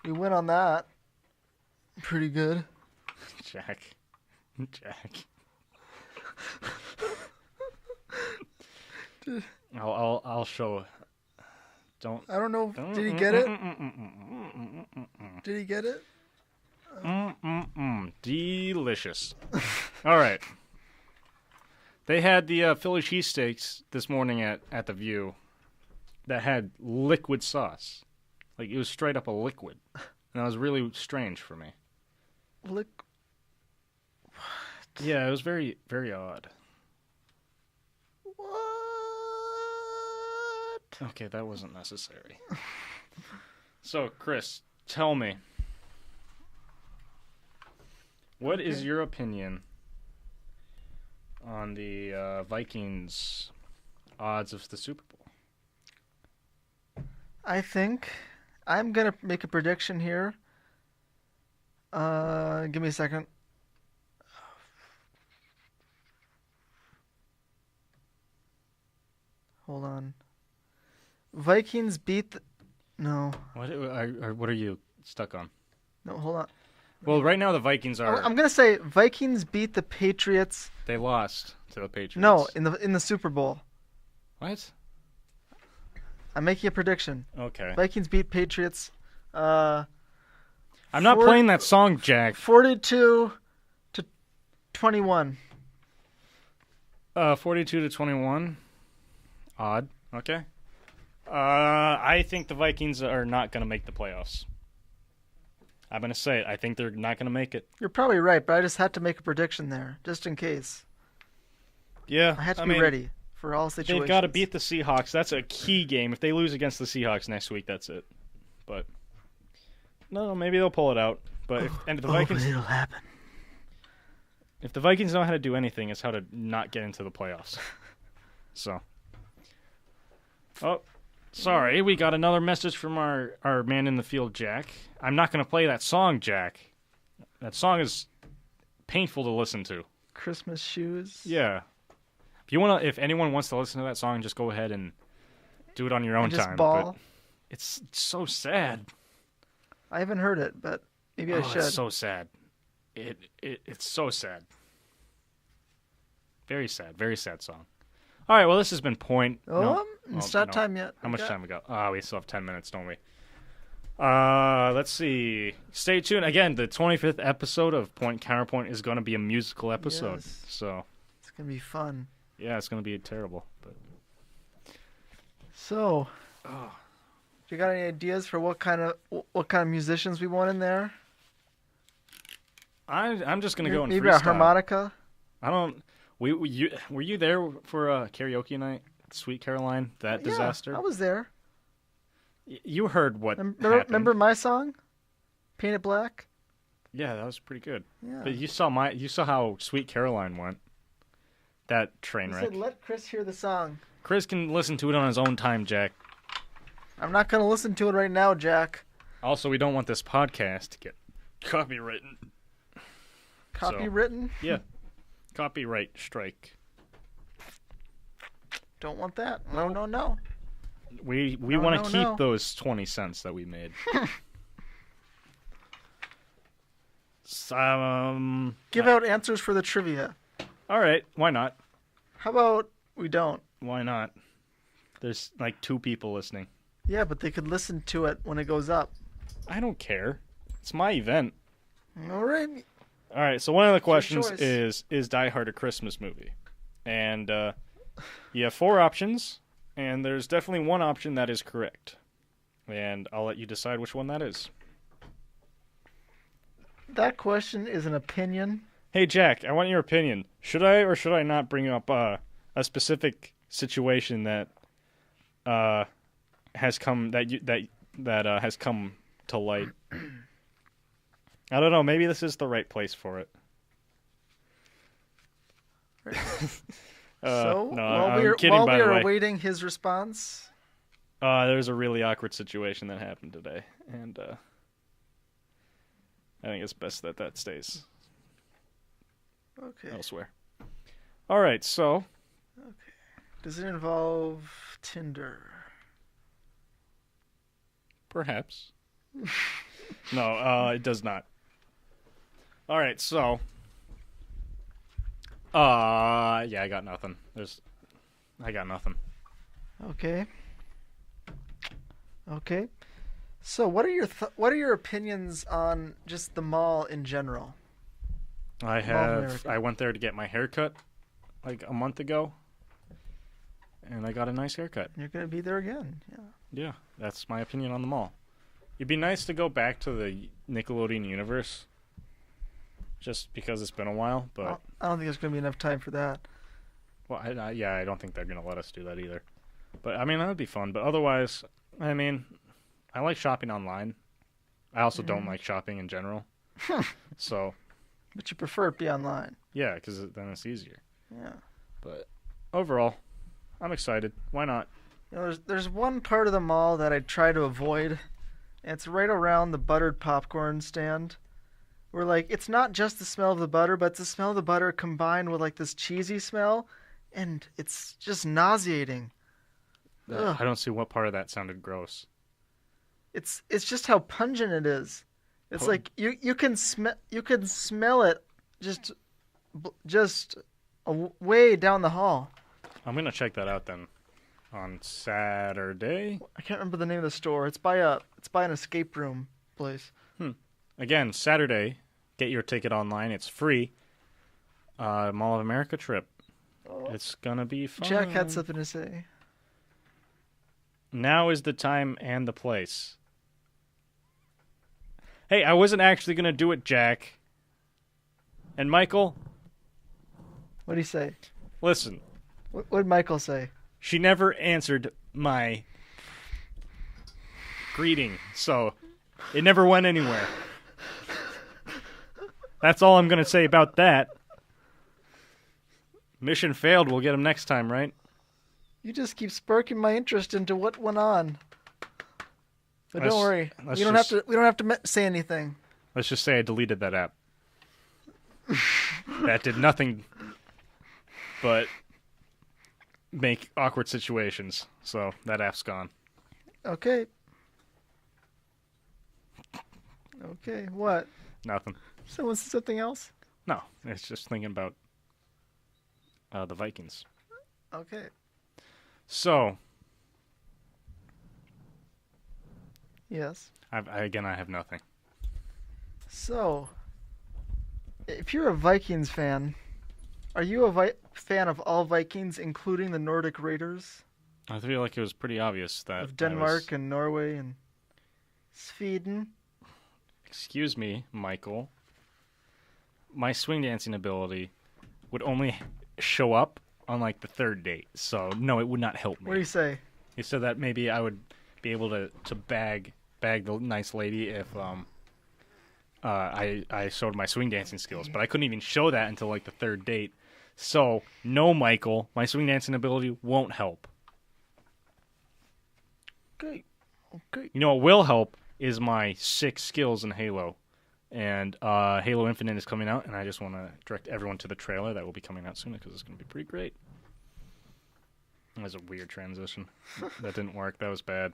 S2: We went on that. Pretty good.
S1: Jack. I'll show. Don't.
S2: I don't know. Did he get it? Did he get it?
S1: Delicious. All right. They had the Philly cheesesteaks this morning at the View that had liquid sauce. Like, it was straight up a liquid. And that was really strange for me.
S2: Lick.
S1: Yeah, it was very, very odd.
S2: What?
S1: Okay, that wasn't necessary. So, Chris, tell me. What is your opinion on the Vikings odds of the Super Bowl?
S2: I think I'm going to make a prediction here. Give me a second. Hold on. Vikings beat No.
S1: What are you stuck on?
S2: No, hold on.
S1: Well, right now the Vikings are.
S2: I'm going to say Vikings beat the Patriots.
S1: They lost to the Patriots.
S2: No, in the Super Bowl.
S1: What?
S2: I'm making a prediction.
S1: Okay.
S2: Vikings beat Patriots.
S1: I'm not playing that song, Jack.
S2: 42-21.
S1: 42-21. Odd. Okay. I think the Vikings are not going to make the playoffs. I'm going to say it. I think they're not going to make it.
S2: You're probably right, but I just had to make a prediction there, just in case.
S1: Yeah.
S2: I had to be ready for all situations.
S1: They've got to beat the Seahawks. That's a key game. If they lose against the Seahawks next week, that's it. But no, maybe they'll pull it out. But if the Vikings,
S2: but it'll happen.
S1: If the Vikings know how to do anything, it's how to not get into the playoffs. So. Oh, sorry. We got another message from our man in the field, Jack. I'm not going to play that song, Jack. That song is painful to listen to.
S2: Christmas shoes.
S1: Yeah. If anyone wants to listen to that song, just go ahead and do it on your own time.
S2: Bawl.
S1: But it's so sad.
S2: I haven't heard it, but maybe I should.
S1: It's so sad. It's so sad. Very sad. Very sad song. All right. Well, this has been Point.
S2: It's not time yet.
S1: How much time we got? We still have 10 minutes, don't we? Let's see. Stay tuned. Again, the 25th episode of Point Counterpoint is going to be a musical episode.
S2: Yes.
S1: So
S2: it's going to be fun.
S1: Yeah, it's going to be terrible. But
S2: so, do you got any ideas for what kind of musicians we want in there?
S1: I'm just going to go and
S2: maybe
S1: freestyle.
S2: a harmonica.
S1: I don't. Were you there for a karaoke night? Sweet Caroline, that disaster.
S2: I was there.
S1: You heard what happened.
S2: Remember my song, "Paint It Black"?
S1: Yeah, that was pretty good.
S2: Yeah.
S1: But you saw how Sweet Caroline went. That train wreck.
S2: You said let Chris hear the song.
S1: Chris can listen to it on his own time, Jack.
S2: I'm not going to listen to it right now, Jack.
S1: Also, we don't want this podcast to get copywritten.
S2: Copywritten?
S1: Yeah. Copyright strike.
S2: Don't want that. No.
S1: We want to keep those 20 cents that we made.
S2: Give out answers for the trivia.
S1: All right, why not?
S2: How about we don't?
S1: Why not? There's like 2 people listening.
S2: Yeah, but they could listen to it when it goes up.
S1: I don't care. It's my event.
S2: All right.
S1: All right, so one of the questions is Die Hard a Christmas movie? And you have 4 options, and there's definitely one option that is correct. And I'll let you decide which one that is.
S2: That question is an opinion.
S1: Hey, Jack, I want your opinion. Should I or should I not bring up a specific situation that has come has come to light? I don't know. Maybe this is the right place for it.
S2: So,
S1: no,
S2: while we are awaiting his response,
S1: there's a really awkward situation that happened today, and I think it's best that stays elsewhere. All right, so.
S2: Okay. Does it involve Tinder?
S1: Perhaps. No, it does not. All right, so. Yeah, I got nothing. I got nothing.
S2: Okay. So, what are your opinions on just the mall in general?
S1: I went there to get my hair cut like a month ago, and I got a nice haircut.
S2: You're gonna be there again, yeah.
S1: Yeah, that's my opinion on the mall. It'd be nice to go back to the Nickelodeon universe. just because it's been a while. But
S2: I don't think there's going to be enough time for that.
S1: well, I don't think they're gonna let us do that either. But I mean, that would be fun. But otherwise, I mean, I like shopping online. I also don't like shopping in general. So.
S2: But you prefer it be online.
S1: Yeah, because then it's easier.
S2: Yeah.
S1: But overall, I'm excited. Why not?
S2: You know, there's one part of the mall that I try to avoid, and it's right around the buttered popcorn stand. Where, like, it's not just the smell of the butter, but it's the smell of the butter combined with, like, this cheesy smell, and it's just nauseating. Ugh.
S1: I don't see what part of that sounded gross.
S2: It's just how pungent it is. It's like you can smell it just way down the hall.
S1: I'm gonna check that out then on Saturday.
S2: I can't remember the name of the store. It's by an escape room place.
S1: Again, Saturday. Get your ticket online. It's free. Mall of America trip.
S2: Oh.
S1: It's gonna be fun.
S2: Jack had something to say.
S1: Now is the time and the place. Hey, I wasn't actually gonna do it, Jack. And Michael?
S2: What'd he say?
S1: Listen.
S2: What did Michael say?
S1: She never answered my greeting, so it never went anywhere. That's all I'm gonna say about that. Mission failed. We'll get him next time, right?
S2: You just keep sparking my interest into what went on. But don't worry. We don't have to say anything.
S1: Let's just say I deleted that app. That did nothing but make awkward situations. So that app's gone.
S2: Okay. Okay, what?
S1: Nothing.
S2: Someone said something else?
S1: No, it's just thinking about the Vikings.
S2: Okay.
S1: So.
S2: Yes.
S1: I have nothing.
S2: So, if you're a Vikings fan, are you a fan of all Vikings, including the Nordic Raiders?
S1: I feel like it was pretty obvious that
S2: of Denmark and Norway and Sweden.
S1: Excuse me, Michael. My swing dancing ability would only show up on like the third date, so no, it would not help me.
S2: What do you say?
S1: He said that maybe I would be able to bag the nice lady if I showed my swing dancing skills, but I couldn't even show that until like the third date. So no, Michael, my swing dancing ability won't help.
S2: Okay.
S1: You know what will help is my 6 skills in Halo. And Halo Infinite is coming out, and I just want to direct everyone to the trailer that will be coming out soon because it's going to be pretty great. That was a weird transition. That didn't work. That was bad.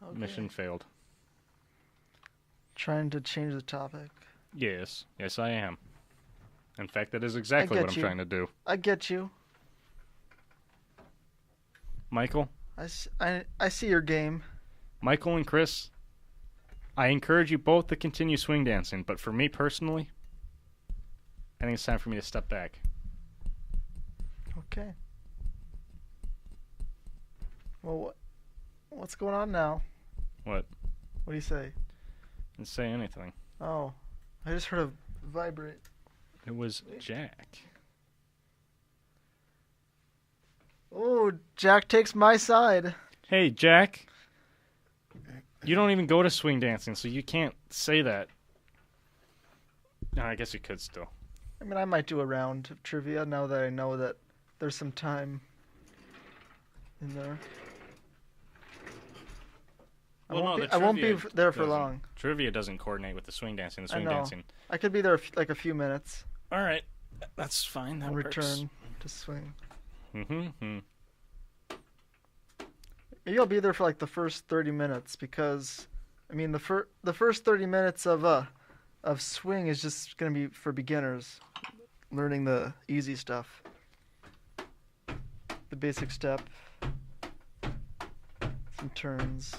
S1: Okay. Mission failed.
S2: Trying to change the topic.
S1: Yes, I am. In fact, that is exactly what I'm trying to do.
S2: I get you.
S1: Michael?
S2: I see your game.
S1: Michael and Chris, I encourage you both to continue swing dancing, but for me personally, I think it's time for me to step back.
S2: Okay. Well, what's going on now?
S1: What?
S2: What do you say?
S1: Didn't say anything.
S2: Oh, I just heard a vibrate.
S1: It was Jack.
S2: Oh, Jack takes my side.
S1: Hey, Jack. You don't even go to swing dancing, so you can't say that. No, I guess you could still.
S2: I mean, I might do a round of trivia now that I know that there's some time in there.
S1: Well,
S2: I won't be there for long.
S1: Trivia doesn't coordinate with the swing dancing. The swing dancing.
S2: I could be there like a few minutes.
S1: All right, that's fine. That works.
S2: Return to swing.
S1: Mm-hmm.
S2: Maybe I'll be there for like the first 30 minutes because, I mean, the first 30 minutes of swing is just gonna be for beginners, learning the easy stuff, the basic step, some turns.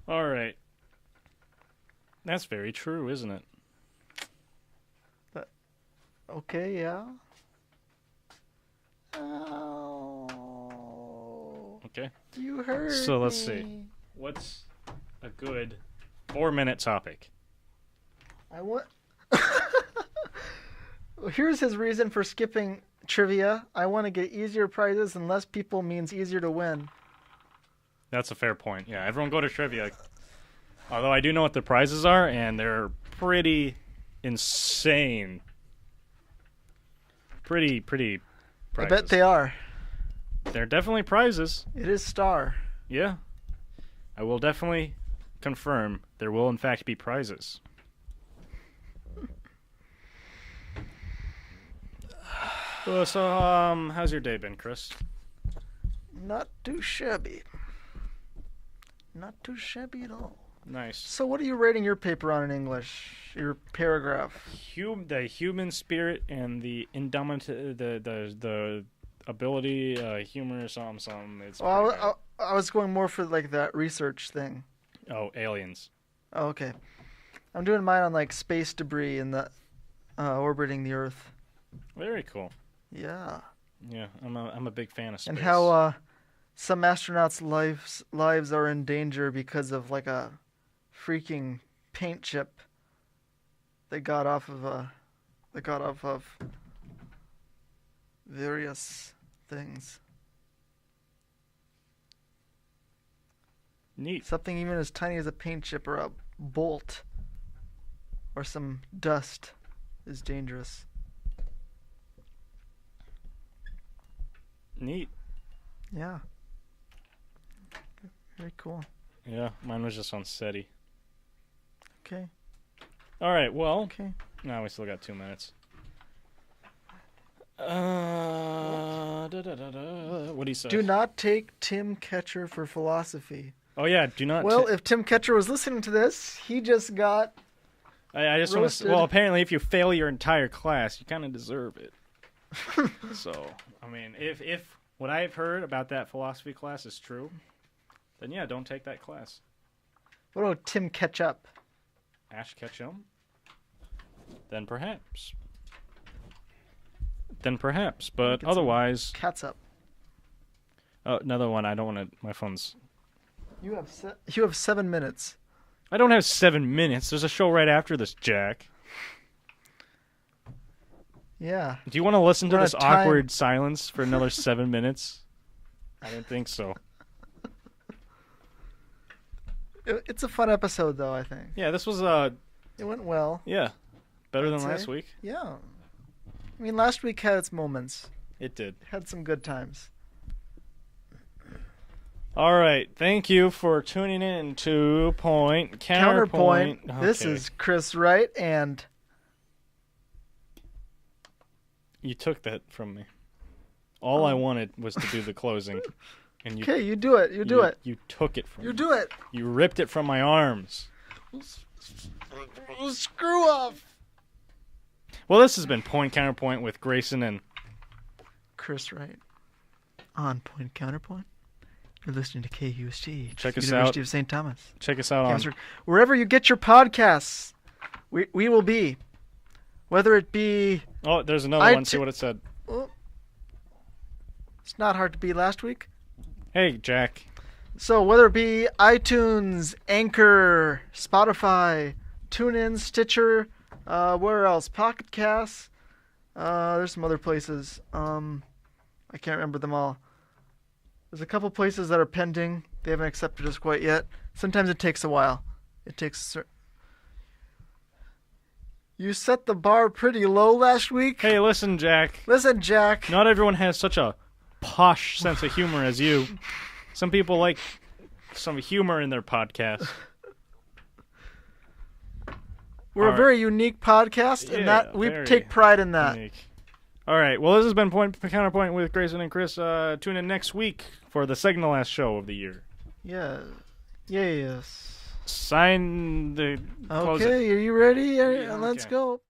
S1: All right. That's very true, isn't it?
S2: Okay, yeah.
S1: Okay.
S2: You heard
S1: So let's see. a good 4-minute topic.
S2: I want. Here's his reason for skipping trivia. I want to get easier prizes, and less people means easier to win.
S1: That's a fair point. Yeah, everyone go to trivia. Although I do know what the prizes are, and they're pretty insane. Pretty prizes.
S2: I bet they are.
S1: They're definitely prizes.
S2: It is Star.
S1: Yeah. I will definitely confirm there will in fact be prizes. So, how's your day been, Chris?
S2: Not too shabby. Not too shabby at all.
S1: Nice.
S2: So what are you rating your paper on in English? Your paragraph?
S1: The human spirit and the indomitable, the ability, humor, something. It's
S2: Well, I was going more for like that research thing.
S1: Oh, aliens.
S2: Oh, okay. I'm doing mine on like space debris and the orbiting the Earth.
S1: Very cool.
S2: Yeah.
S1: Yeah, I'm a big fan of space.
S2: And how some astronauts' lives are in danger because of like a freaking paint chip they got off of various things.
S1: Neat.
S2: Something even as tiny as a paint chip or a bolt or some dust is dangerous.
S1: Neat.
S2: Yeah. Very cool.
S1: Yeah, mine was just on SETI.
S2: Okay.
S1: All right, well,
S2: Okay.
S1: now we still got 2 minutes. What do you say?
S2: Do not take Tim Ketcher for philosophy.
S1: Oh yeah, do not.
S2: Well, if Tim Ketcher was listening to this, he just got
S1: I just want to.
S2: roasted.
S1: Well, apparently, if you fail your entire class, you kind of deserve it. So, I mean, if what I've heard about that philosophy class is true, then yeah, don't take that class.
S2: What about Tim Ketchup?
S1: Ash Ketchum? Then perhaps. But
S2: Get some
S1: otherwise,
S2: Catsup.
S1: oh, another one. I don't want to. My phone's.
S2: You have 7 minutes.
S1: I don't have 7 minutes. There's a show right after this, Jack.
S2: Yeah.
S1: Do you want to listen to
S2: We're
S1: this
S2: out of time.
S1: awkward silence for another 7 minutes? I didn't think so.
S2: It's a fun episode, though, I think.
S1: Yeah, this was
S2: It went well.
S1: yeah, better than
S2: I'd
S1: last
S2: say.
S1: week.
S2: Yeah. I mean, last week had its moments.
S1: It did.
S2: Had some good times.
S1: All right, thank you for tuning in to Counterpoint.
S2: This
S1: Okay.
S2: is Chris Wright, and
S1: You took that from me. All I wanted was to do the closing, and
S2: okay, you do it. You do it.
S1: You took it from
S2: You
S1: me.
S2: do it.
S1: You ripped it from my arms.
S2: Screw off.
S1: Well, this has been Point Counterpoint with Graeson and
S2: Chris Wright. On Point Counterpoint. You're listening to KUST.
S1: Check us
S2: University
S1: out.
S2: of St. Thomas.
S1: check us out on.
S2: Wherever you get your podcasts, we will be. Whether it be...
S1: Oh, there's another one. See what it said.
S2: Oh, it's not hard to be last week.
S1: Hey, Jack.
S2: So whether it be iTunes, Anchor, Spotify, TuneIn, Stitcher, where else? Pocket Casts. There's some other places. I can't remember them all. There's a couple places that are pending. They haven't accepted us quite yet. Sometimes it takes a while. It takes... You set the bar pretty low last week.
S1: Hey, listen, Jack.
S2: Listen, Jack.
S1: Not everyone has such a posh sense of humor as you. Some people like some humor in their podcast.
S2: We're
S1: All
S2: a very unique podcast, and
S1: Yeah,
S2: that we
S1: very
S2: take pride in that.
S1: Unique. All right. Well, this has been Point Counterpoint with Grayson and Chris. Tune in next week for the second to last show of the year.
S2: Yeah. Yes.
S1: Sign the close it.
S2: Okay, are you ready?
S1: Yeah,
S2: Let's
S1: okay.
S2: go.